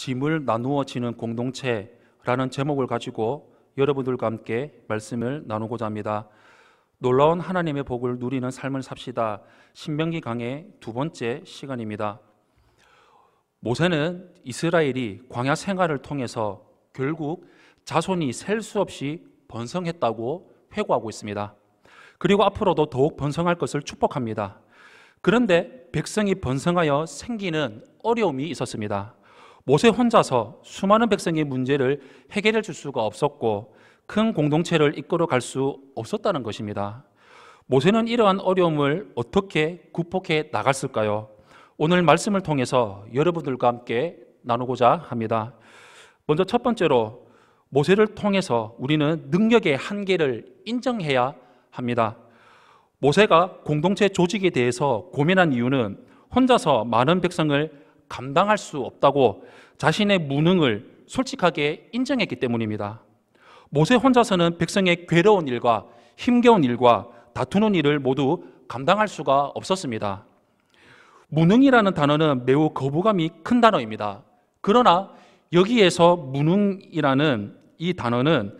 짐을 나누어 지는 공동체라는 제목을 가지고 여러분들과 함께 말씀을 나누고자 합니다. 놀라운 하나님의 복을 누리는 삶을 삽시다. 신명기 강의 두 번째 시간입니다. 모세는 이스라엘이 광야 생활을 통해서 결국 자손이 셀 수 없이 번성했다고 회고하고 있습니다. 그리고 앞으로도 더욱 번성할 것을 축복합니다. 그런데 백성이 번성하여 생기는 어려움이 있었습니다. 모세 혼자서 수많은 백성의 문제를 해결해 줄 수가 없었고 큰 공동체를 이끌어 갈 수 없었다는 것입니다. 모세는 이러한 어려움을 어떻게 극복해 나갔을까요? 오늘 말씀을 통해서 여러분들과 함께 나누고자 합니다. 먼저 첫 번째로 모세를 통해서 우리는 능력의 한계를 인정해야 합니다. 모세가 공동체 조직에 대해서 고민한 이유는 혼자서 많은 백성을 감당할 수 없다고 자신의 무능을 솔직하게 인정했기 때문입니다. 모세 혼자서는 백성의 괴로운 일과 힘겨운 일과 다투는 일을 모두 감당할 수가 없었습니다. 무능이라는 단어는 매우 거부감이 큰 단어입니다. 그러나 여기에서 무능이라는 이 단어는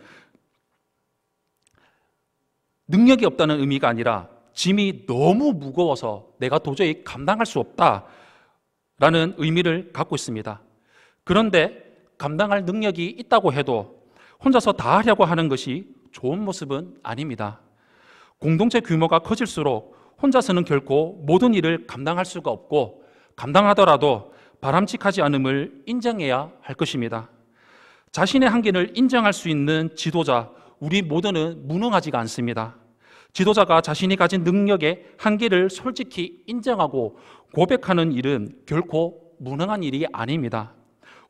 능력이 없다는 의미가 아니라 짐이 너무 무거워서 내가 도저히 감당할 수 없다라는 의미를 갖고 있습니다. 그런데 감당할 능력이 있다고 해도 혼자서 다 하려고 하는 것이 좋은 모습은 아닙니다. 공동체 규모가 커질수록 혼자서는 결코 모든 일을 감당할 수가 없고 감당하더라도 바람직하지 않음을 인정해야 할 것입니다. 자신의 한계를 인정할 수 있는 지도자, 우리 모두는 무능하지가 않습니다. 지도자가 자신이 가진 능력의 한계를 솔직히 인정하고 고백하는 일은 결코 무능한 일이 아닙니다.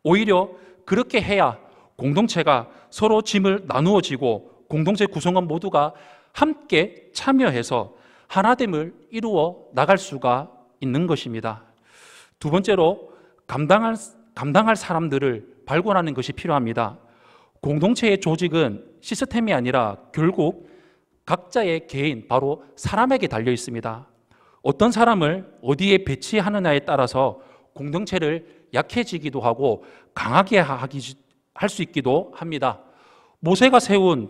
오히려 그렇게 해야 공동체가 서로 짐을 나누어지고 공동체 구성원 모두가 함께 참여해서 하나됨을 이루어 나갈 수가 있는 것입니다. 두 번째로 감당할 사람들을 발굴하는 것이 필요합니다. 공동체의 조직은 시스템이 아니라 결국 각자의 개인, 바로 사람에게 달려 있습니다. 어떤 사람을 어디에 배치하느냐에 따라서 공동체를 약해지기도 하고 강하게 할 수 있기도 합니다. 모세가 세운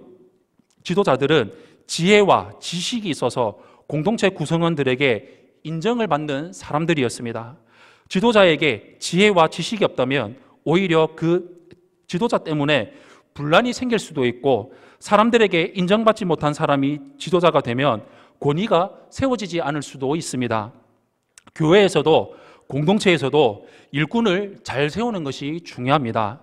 지도자들은 지혜와 지식이 있어서 공동체 구성원들에게 인정을 받는 사람들이었습니다. 지도자에게 지혜와 지식이 없다면 오히려 그 지도자 때문에 분란이 생길 수도 있고 사람들에게 인정받지 못한 사람이 지도자가 되면 권위가 세워지지 않을 수도 있습니다. 교회에서도 공동체에서도 일꾼을 잘 세우는 것이 중요합니다.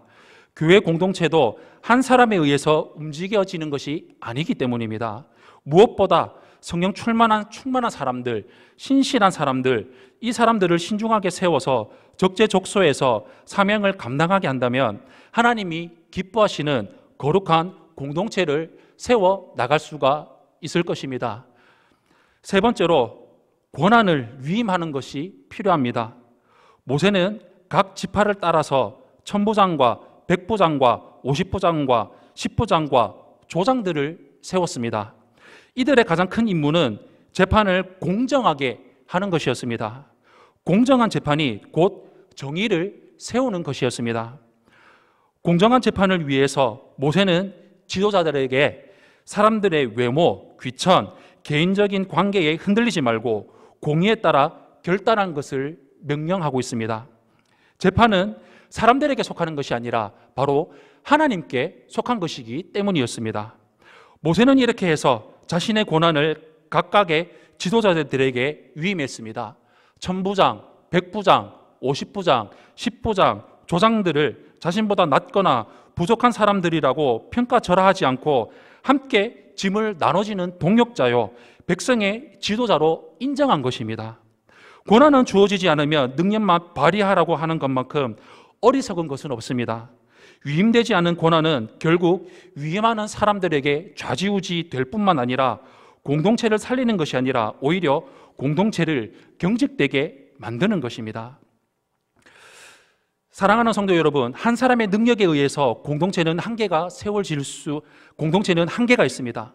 교회 공동체도 한 사람에 의해서 움직여지는 것이 아니기 때문입니다. 무엇보다 성령 충만한 사람들, 신실한 사람들, 이 사람들을 신중하게 세워서 적재적소에서 사명을 감당하게 한다면 하나님이 기뻐하시는 거룩한 공동체를 세워 나갈 수가 있을 것입니다. 세 번째로 권한을 위임하는 것이 필요합니다. 모세는 각 지파를 따라서 천부장과 백부장과 50부장과 10부장과 조장들을 세웠습니다. 이들의 가장 큰 임무는 재판을 공정하게 하는 것이었습니다. 공정한 재판이 곧 정의를 세우는 것이었습니다. 공정한 재판을 위해서 모세는 지도자들에게 사람들의 외모, 귀천, 개인적인 관계에 흔들리지 말고 공의에 따라 결단한 것을 명령하고 있습니다. 재판은 사람들에게 속하는 것이 아니라 바로 하나님께 속한 것이기 때문이었습니다. 모세는 이렇게 해서 자신의 권한을 각각의 지도자들에게 위임했습니다. 천부장, 백부장, 50부장, 10부장, 조장들을 자신보다 낫거나 부족한 사람들이라고 평가절하하지 않고 함께 짐을 나눠지는 동역자요, 백성의 지도자로 인정한 것입니다. 권한은 주어지지 않으면 능력만 발휘하라고 하는 것만큼 어리석은 것은 없습니다. 위임되지 않은 권한은 결국 위임하는 사람들에게 좌지우지 될 뿐만 아니라 공동체를 살리는 것이 아니라 오히려 공동체를 경직되게 만드는 것입니다. 사랑하는 성도 여러분, 한 사람의 능력에 의해서 공동체는 한계가 있습니다.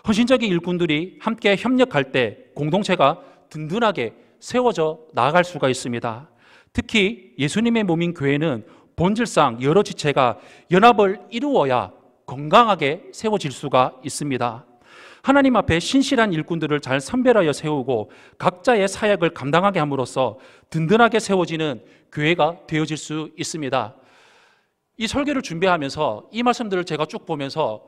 헌신적인 일꾼들이 함께 협력할 때 공동체가 든든하게 세워져 나아갈 수가 있습니다. 특히 예수님의 몸인 교회는 본질상 여러 지체가 연합을 이루어야 건강하게 세워질 수가 있습니다. 하나님 앞에 신실한 일꾼들을 잘 선별하여 세우고 각자의 사역을 감당하게 함으로써 든든하게 세워지는 교회가 되어질 수 있습니다. 이 설교를 준비하면서 이 말씀들을 제가 쭉 보면서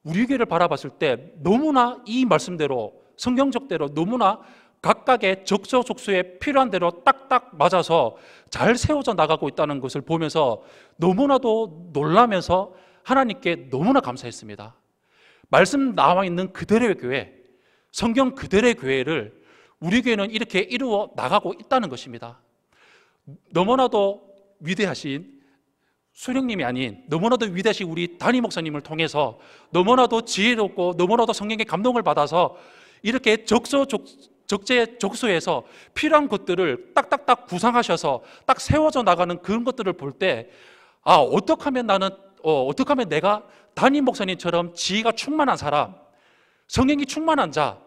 우리 교회를 바라봤을 때 너무나 이 말씀대로 성경적대로 너무나 각각의 적소적소에 필요한 대로 딱딱 맞아서 잘 세워져 나가고 있다는 것을 보면서 너무나도 놀라면서 하나님께 너무나 감사했습니다. 말씀 나와 있는 그대로의 교회, 성경 그대로의 교회를 우리 교회는 이렇게 이루어 나가고 있다는 것입니다. 너무나도 위대하신 수령님이 아닌 너무나도 위대하신 우리 담임 목사님을 통해서 너무나도 지혜롭고 너무나도 성령의 감동을 받아서 이렇게 적재적소에서 필요한 것들을 딱딱딱 구상하셔서 딱 세워져 나가는 그런 것들을 볼 때 어떻게 하면 내가 담임 목사님처럼 지혜가 충만한 사람, 성령이 충만한 자,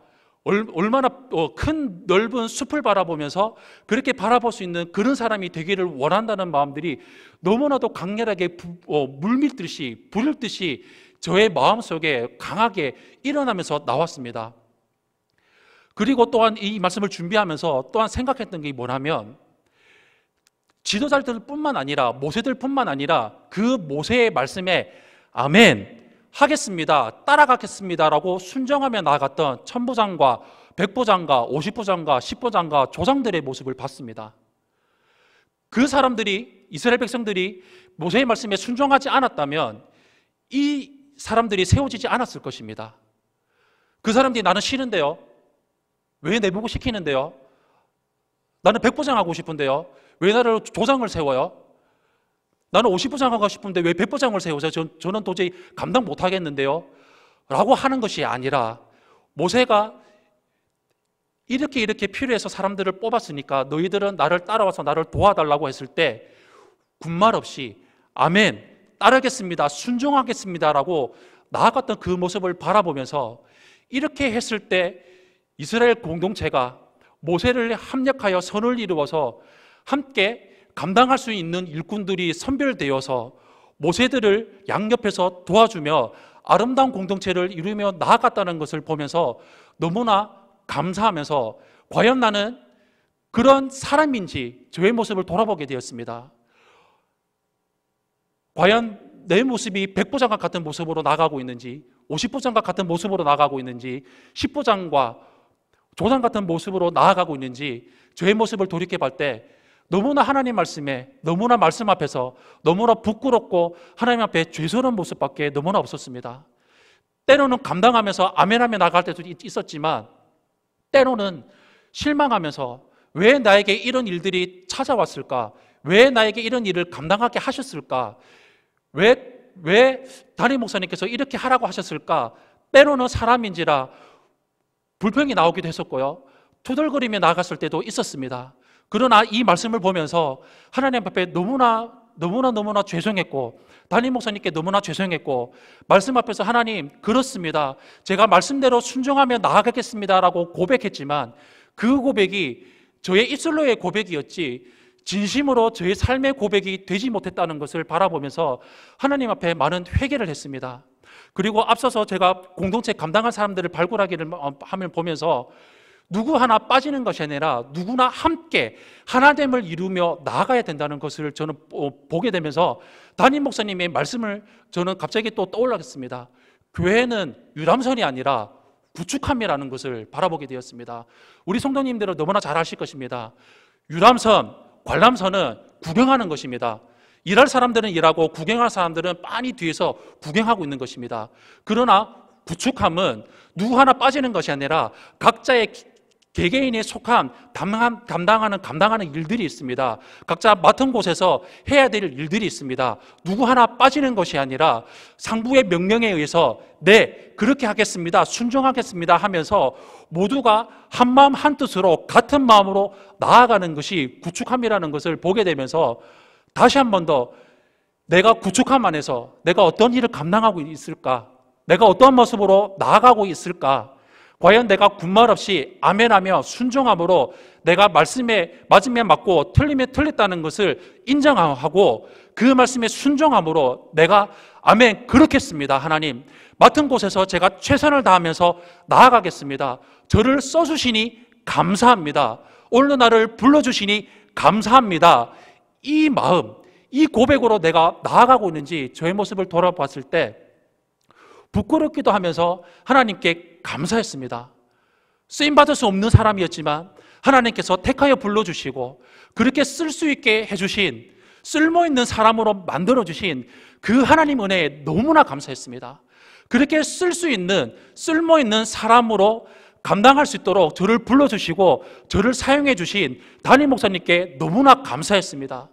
얼마나 큰 넓은 숲을 바라보면서 그렇게 바라볼 수 있는 그런 사람이 되기를 원한다는 마음들이 너무나도 강렬하게 물밀듯이 부릴듯이 저의 마음속에 강하게 일어나면서 나왔습니다. 그리고 또한 이 말씀을 준비하면서 또한 생각했던 게 뭐냐면 지도자들 뿐만 아니라 모세들 뿐만 아니라 그 모세의 말씀에 아멘 하겠습니다, 따라가겠습니다 라고 순종하며 나아갔던 천부장과 백부장과 50부장과 10부장과 조상들의 모습을 봤습니다. 그 사람들이, 이스라엘 백성들이 모세의 말씀에 순종하지 않았다면 이 사람들이 세워지지 않았을 것입니다. 그 사람들이 나는 싫은데요, 왜 내보고 시키는데요, 나는 백부장 하고 싶은데요, 왜 나를 조상을 세워요, 나는 50부장 하고 싶은데 왜 100부장을 세우세요? 저는 도저히 감당 못하겠는데요 라고 하는 것이 아니라 모세가 이렇게 필요해서 사람들을 뽑았으니까 너희들은 나를 따라와서 나를 도와달라고 했을 때 군말 없이 아멘, 따르겠습니다, 순종하겠습니다 라고 나아갔던 그 모습을 바라보면서 이렇게 했을 때 이스라엘 공동체가 모세를 합력하여 선을 이루어서 함께 감당할 수 있는 일꾼들이 선별되어서 모세들을 양옆에서 도와주며 아름다운 공동체를 이루며 나아갔다는 것을 보면서 너무나 감사하면서 과연 나는 그런 사람인지 저의 모습을 돌아보게 되었습니다. 과연 내 모습이 100부장과 같은 모습으로 나가고 있는지, 50부장과 같은 모습으로 나가고 있는지, 10부장과 조상 같은 모습으로 나아가고 있는지 저의 모습을 돌이켜볼 때 너무나 하나님 말씀에, 너무나 말씀 앞에서 너무나 부끄럽고 하나님 앞에 죄스러운 모습밖에 너무나 없었습니다. 때로는 감당하면서 아멘하며 나갈 때도 있었지만 때로는 실망하면서 왜 나에게 이런 일들이 찾아왔을까? 왜 나에게 이런 일을 감당하게 하셨을까? 왜 담임 목사님께서 이렇게 하라고 하셨을까? 때로는 사람인지라 불평이 나오기도 했었고요, 투덜거리며 나갔을 때도 있었습니다. 그러나 이 말씀을 보면서 하나님 앞에 너무나 죄송했고 담임 목사님께 너무나 죄송했고 말씀 앞에서 하나님 그렇습니다, 제가 말씀대로 순종하며 나아가겠습니다 라고 고백했지만 그 고백이 저의 입술로의 고백이었지 진심으로 저의 삶의 고백이 되지 못했다는 것을 바라보면서 하나님 앞에 많은 회개를 했습니다. 그리고 앞서서 제가 공동체 감당한 사람들을 발굴하기를 하면 보면서 누구 하나 빠지는 것이 아니라 누구나 함께 하나됨을 이루며 나아가야 된다는 것을 저는 보게 되면서 담임 목사님의 말씀을 저는 갑자기 또 떠올랐습니다. 교회는 유람선이 아니라 구축함이라는 것을 바라보게 되었습니다. 우리 성도님들은 너무나 잘 아실 것입니다. 유람선, 관람선은 구경하는 것입니다. 일할 사람들은 일하고 구경할 사람들은 빤히 뒤에서 구경하고 있는 것입니다. 그러나 구축함은 누구 하나 빠지는 것이 아니라 각자의 개개인에 속한 감당하는 일들이 있습니다. 각자 맡은 곳에서 해야 될 일들이 있습니다. 누구 하나 빠지는 것이 아니라 상부의 명령에 의해서 네, 그렇게 하겠습니다, 순종하겠습니다 하면서 모두가 한마음 한뜻으로 같은 마음으로 나아가는 것이 구축함이라는 것을 보게 되면서 다시 한 번 더 내가 구축함 안에서 내가 어떤 일을 감당하고 있을까? 내가 어떤 모습으로 나아가고 있을까? 과연 내가 군말 없이 아멘하며 순종함으로 내가 말씀에 맞으면 맞고 틀리면 틀렸다는 것을 인정하고 그 말씀에 순종함으로 내가 아멘 그렇겠습니다. 하나님 맡은 곳에서 제가 최선을 다하면서 나아가겠습니다. 저를 써주시니 감사합니다. 오늘 나를 불러주시니 감사합니다. 이 마음, 이 고백으로 내가 나아가고 있는지 저의 모습을 돌아봤을 때 부끄럽기도 하면서 하나님께 감사했습니다. 쓰임받을 수 없는 사람이었지만 하나님께서 택하여 불러주시고 그렇게 쓸 수 있게 해주신, 쓸모있는 사람으로 만들어주신 그 하나님 은혜에 너무나 감사했습니다. 그렇게 쓸 수 있는, 쓸모있는 사람으로 감당할 수 있도록 저를 불러주시고 저를 사용해 주신 담임 목사님께 너무나 감사했습니다.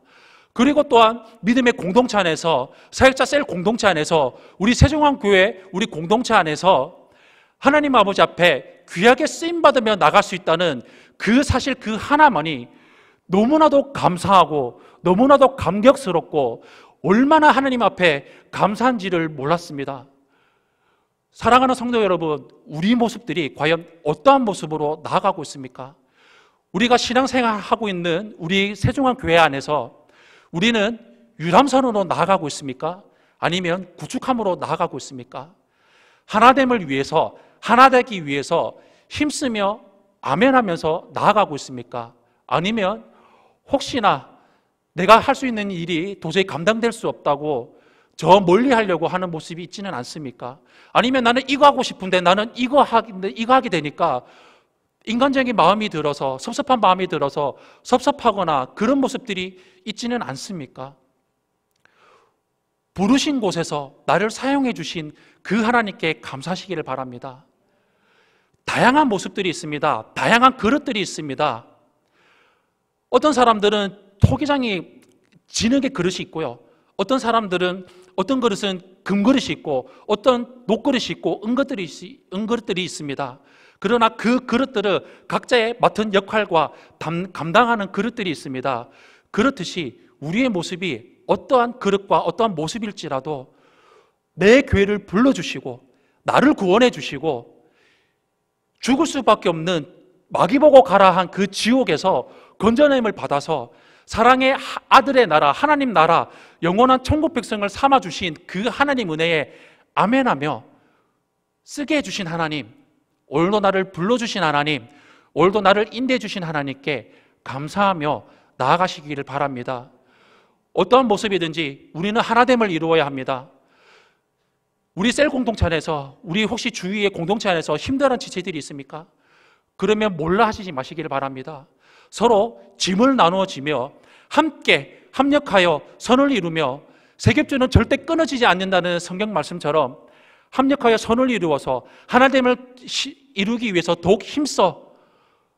그리고 또한 믿음의 공동체 안에서, 사역자 셀 공동체 안에서, 우리 세종왕교회 우리 공동체 안에서 하나님 아버지 앞에 귀하게 쓰임받으며 나갈 수 있다는 그 사실 그 하나만이 너무나도 감사하고 너무나도 감격스럽고 얼마나 하나님 앞에 감사한지를 몰랐습니다. 사랑하는 성도 여러분, 우리 모습들이 과연 어떠한 모습으로 나아가고 있습니까? 우리가 신앙생활하고 있는 우리 세종왕교회 안에서 우리는 유람선으로 나아가고 있습니까? 아니면 구축함으로 나아가고 있습니까? 하나됨을 위해서, 하나되기 위해서 힘쓰며 아멘하면서 나아가고 있습니까? 아니면 혹시나 내가 할 수 있는 일이 도저히 감당될 수 없다고 저 멀리 하려고 하는 모습이 있지는 않습니까? 아니면 나는 이거 하고 싶은데 나는 이거 하게 되니까 인간적인 마음이 들어서, 섭섭한 마음이 들어서 섭섭하거나 그런 모습들이 있지는 않습니까? 부르신 곳에서 나를 사용해 주신 그 하나님께 감사하시기를 바랍니다. 다양한 모습들이 있습니다. 다양한 그릇들이 있습니다. 어떤 사람들은 토기장이 진흙의 그릇이 있고요. 어떤 사람들은 어떤 그릇은 금그릇이 있고 어떤 녹그릇이 있고 은그릇들이 있습니다. 그러나 그 그릇들은 각자의 맡은 역할과 감당하는 그릇들이 있습니다. 그렇듯이 우리의 모습이 어떠한 그릇과 어떠한 모습일지라도 내 교회를 불러주시고 나를 구원해 주시고 죽을 수밖에 없는 마귀보고 가라 한 그 지옥에서 건져냄을 받아서 사랑의 아들의 나라, 하나님 나라, 영원한 천국 백성을 삼아주신 그 하나님 은혜에 아멘하며 쓰게 해주신 하나님, 오늘도 나를 불러주신 하나님, 오늘도 나를 인도해 주신 하나님께 감사하며 나아가시기를 바랍니다. 어떠한 모습이든지 우리는 하나됨을 이루어야 합니다. 우리 셀 공동체 안에서, 우리 혹시 주위의 공동체 안에서 힘들어하는 지체들이 있습니까? 그러면 몰라 하시지 마시기를 바랍니다. 서로 짐을 나누어지며 함께 합력하여 선을 이루며 세겹주는 절대 끊어지지 않는다는 성경 말씀처럼 합력하여 선을 이루어서 하나됨을 이루기 위해서 더욱 힘써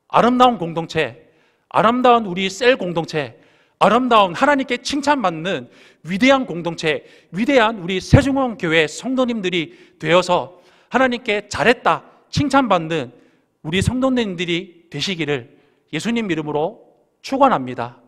아름다운 공동체, 아름다운 우리 셀 공동체, 아름다운 하나님께 칭찬받는 위대한 공동체, 위대한 우리 세종왕교회 성도님들이 되어서 하나님께 잘했다 칭찬받는 우리 성도님들이 되시기를 예수님 이름으로 축원합니다.